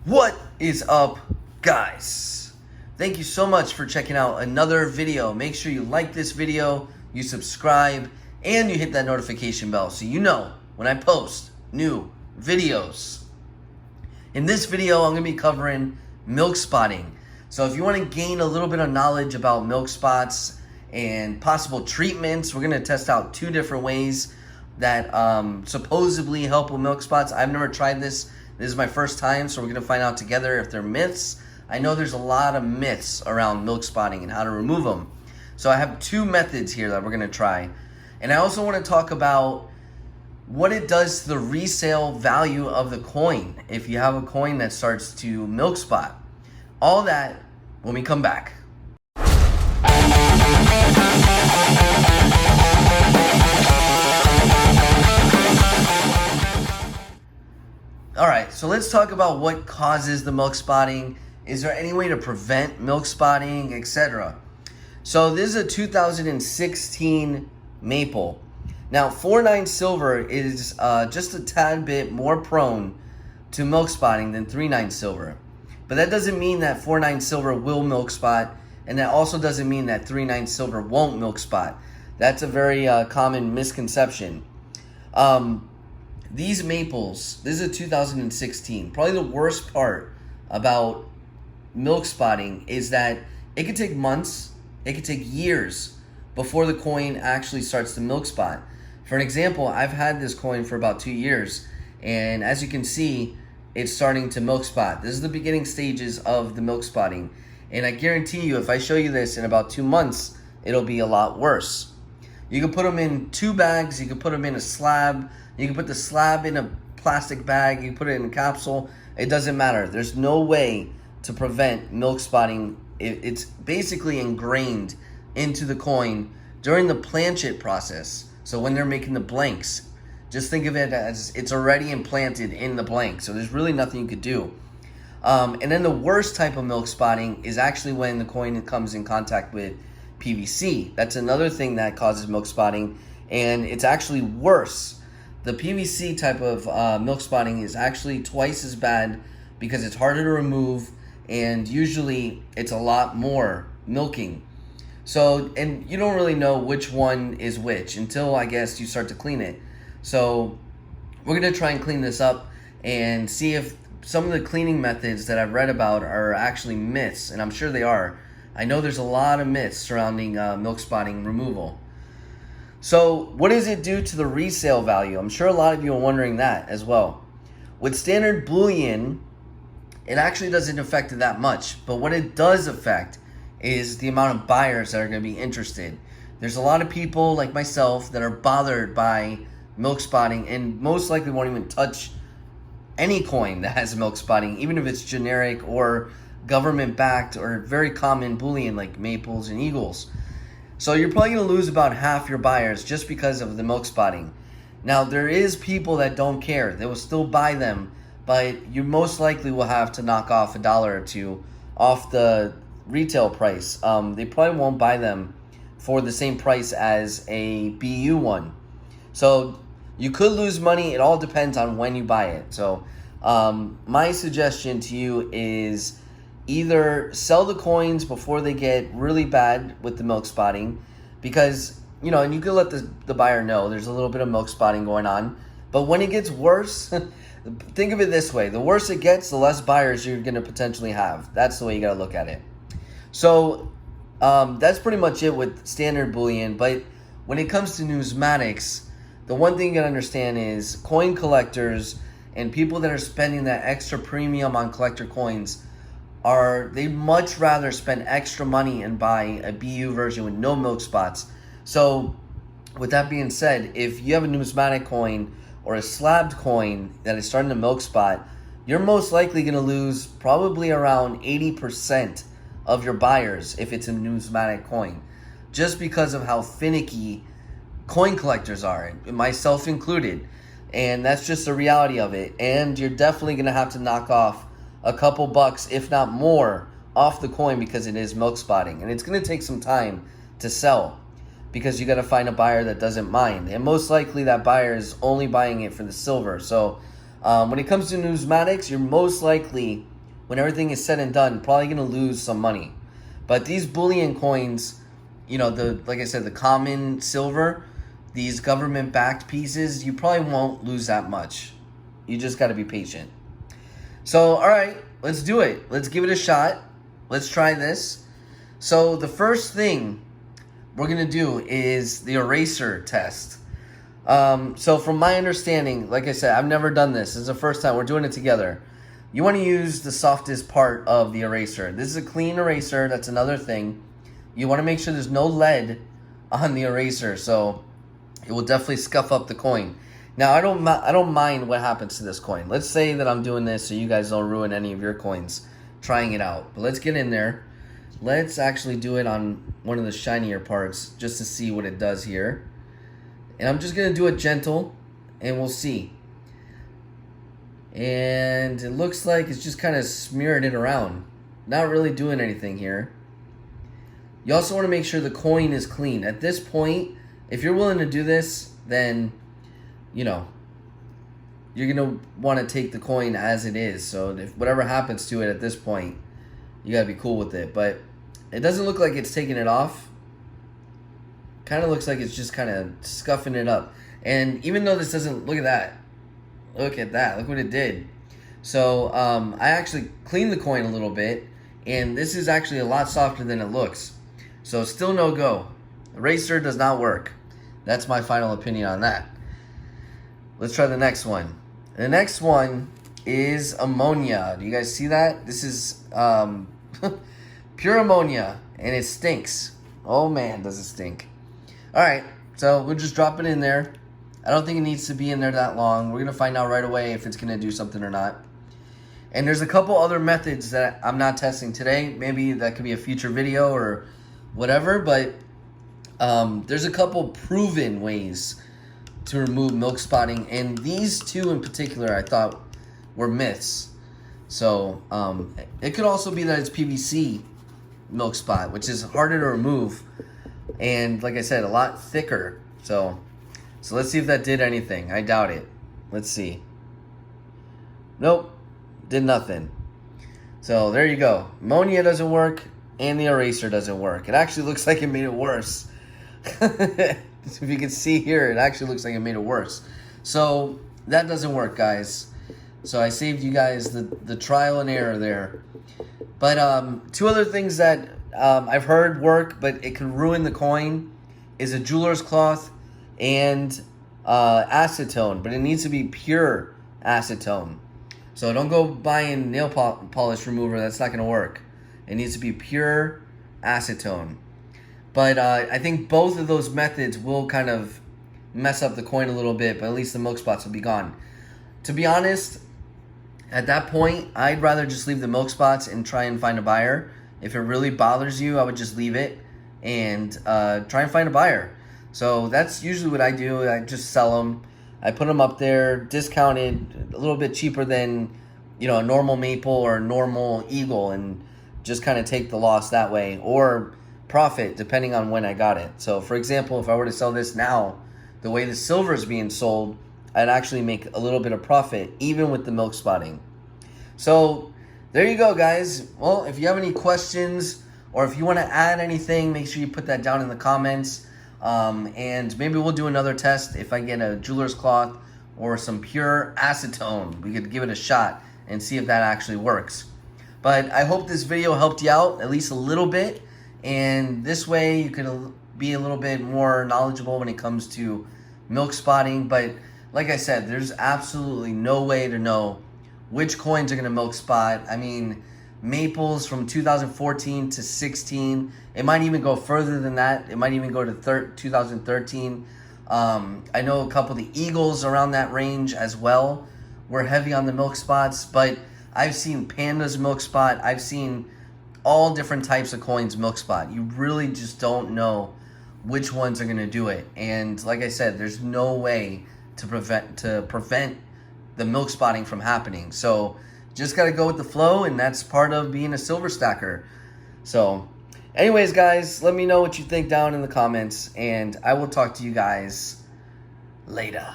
What is up, guys? Thank you so much for checking out another video. Make sure you like this video, you subscribe, and you hit that notification bell so you know when I post new videos. In this video, I'm going to be covering milk spotting. So if you want to gain a little bit of knowledge about milk spots and possible treatments, we're going to test out two different ways that supposedly help with milk spots. I've never tried this. This is my first time, so we're going to find out together if they're myths. I know there's a lot of myths around milk spotting and how to remove them. So I have two methods here that we're going to try. And I also want to talk about what it does to the resale value of the coin if you have a coin that starts to milk spot. All that when we come back. Alright, so let's talk about what causes the milk spotting. Is there any way to prevent milk spotting, etc.? So this is a 2016 maple. Now 4.9 silver is just a tad bit more prone to milk spotting than 3.9 silver. But that doesn't mean that 4.9 silver will milk spot, and that also doesn't mean that 3.9 silver won't milk spot. That's a very common misconception. These maples, this is a 2016. Probably the worst part about milk spotting is that it could take months, it could take years before the coin actually starts to milk spot. For an example, I've had this coin for about 2 years, and as you can see, it's starting to milk spot. This is the beginning stages of the milk spotting, and I guarantee you, if I show you this in about 2 months, it'll be a lot worse. You can put them in 2 bags, you can put them in a slab, you can put the slab in a plastic bag, you can put it in a capsule, it doesn't matter. There's no way to prevent milk spotting. It's basically ingrained into the coin during the planchet process. So when they're making the blanks, just think of it as it's already implanted in the blank. So there's really nothing you could do. And then the worst type of milk spotting is actually when the coin comes in contact with PVC. That's another thing that causes milk spotting, and it's actually worse. The PVC type of milk spotting is actually twice as bad because it's harder to remove, and usually it's a lot more milking. So, and you don't really know which one is which until, I guess, you start to clean it. So we're going to try and clean this up and see if some of the cleaning methods that I've read about are actually myths, and I'm sure they are. I know there's a lot of myths surrounding milk spotting removal. So what does it do to the resale value? I'm sure a lot of you are wondering that as well. With standard bullion, it actually doesn't affect it that much, but what it does affect is the amount of buyers that are going to be interested. There's a lot of people like myself that are bothered by milk spotting and most likely won't even touch any coin that has milk spotting, even if it's generic or government backed or very common bullion like maples and eagles. So you're probably going to lose about half your buyers just because of the milk spotting. Now there is people that don't care. They will still buy them, but you most likely will have to knock off $1 or $2 off the retail price. They probably won't buy them for the same price as a BU one. So you could lose money. It all depends on when you buy it. So my suggestion to you is either sell the coins before they get really bad with the milk spotting, because, you know, and you can let the buyer know there's a little bit of milk spotting going on. But when it gets worse, think of it this way. The worse it gets, the less buyers you're going to potentially have. That's the way you got to look at it. So that's pretty much it with standard bullion. But when it comes to numismatics, the one thing you gotta understand is coin collectors and people that are spending that extra premium on collector coins they much rather spend extra money and buy a BU version with no milk spots. So with that being said, if you have a numismatic coin or a slabbed coin that is starting to milk spot, you're most likely going to lose probably around 80% of your buyers if it's a numismatic coin, just because of how finicky coin collectors are, myself included. And that's just the reality of it. And you're definitely going to have to knock off a couple bucks, if not more, off the coin because it is milk spotting. And it's going to take some time to sell because you got to find a buyer that doesn't mind. And most likely that buyer is only buying it for the silver. So when it comes to numismatics, you're most likely when everything is said and done, probably going to lose some money. But these bullion coins, you know, like I said, the common silver, these government-backed pieces, you probably won't lose that much. You just got to be patient. So, all right, let's do it. Let's give it a shot. Let's try this. So the first thing we're going to do is the eraser test. So from my understanding, like I said, I've never done this. This is the first time. We're doing it together. You want to use the softest part of the eraser. This is a clean eraser. That's another thing. You want to make sure there's no lead on the eraser, so it will definitely scuff up the coin. Now, I don't mind what happens to this coin. Let's say that I'm doing this so you guys don't ruin any of your coins trying it out. But let's get in there. Let's actually do it on one of the shinier parts just to see what it does here. And I'm just going to do it gentle, and we'll see. And it looks like it's just kind of smearing it around. Not really doing anything here. You also want to make sure the coin is clean. At this point, if you're willing to do this, then, you know, you're going to want to take the coin as it is. So if whatever happens to it at this point, you got to be cool with it. But it doesn't look like it's taking it off. Kind of looks like it's just kind of scuffing it up. And even though this doesn't, look at that. Look at that. Look what it did. So I actually cleaned the coin a little bit. And this is actually a lot softer than it looks. So still no go. Eraser does not work. That's my final opinion on that. Let's try the next one. The next one is ammonia. Do you guys see that? This is pure ammonia. And it stinks. Oh man, does it stink. Alright, so we'll just drop it in there. I don't think it needs to be in there that long. We're going to find out right away if it's going to do something or not. And there's a couple other methods that I'm not testing today. Maybe that could be a future video or whatever. But there's a couple proven ways to remove milk spotting. And these two in particular I thought were myths. So it could also be that it's PVC milk spot, which is harder to remove. And like I said, a lot thicker. So let's see if that did anything. I doubt it. Let's see. Nope. Did nothing. So there you go. Ammonia doesn't work and the eraser doesn't work. It actually looks like it made it worse. If you can see here, it actually looks like it made it worse. So that doesn't work, guys. So I saved you guys the trial and error there. But two other things that I've heard work, but it can ruin the coin, is a jeweler's cloth and acetone. But it needs to be pure acetone. So don't go buying nail polish remover. That's not going to work. It needs to be pure acetone. But I think both of those methods will kind of mess up the coin a little bit, but at least the milk spots will be gone. To be honest, at that point, I'd rather just leave the milk spots and try and find a buyer. If it really bothers you, I would just leave it and try and find a buyer. So that's usually what I do. I just sell them. I put them up there, discounted, a little bit cheaper than, you know, a normal maple or a normal eagle, and just kind of take the loss that way, or profit depending on when I got it. So for example, if I were to sell this now, the way the silver is being sold, I'd actually make a little bit of profit even with the milk spotting. So there you go, guys. Well, if you have any questions or if you want to add anything, make sure you put that down in the comments. And maybe we'll do another test if I get a jeweler's cloth or some pure acetone. We could give it a shot and see if that actually works. But I hope this video helped you out at least a little bit. And this way you could be a little bit more knowledgeable when it comes to milk spotting. But like I said, there's absolutely no way to know which coins are going to milk spot. I mean, maples from 2014 to 16. It might even go further than that. It might even go to 2013. I know a couple of the eagles around that range as well were heavy on the milk spots. But I've seen pandas milk spot. I've seen all different types of coins milk spot. You really just don't know which ones are going to do it. And like I said, there's no way to prevent the milk spotting from happening. So just got to go with the flow, and that's part of being a silver stacker. So anyways, guys, let me know what you think down in the comments, and I will talk to you guys later.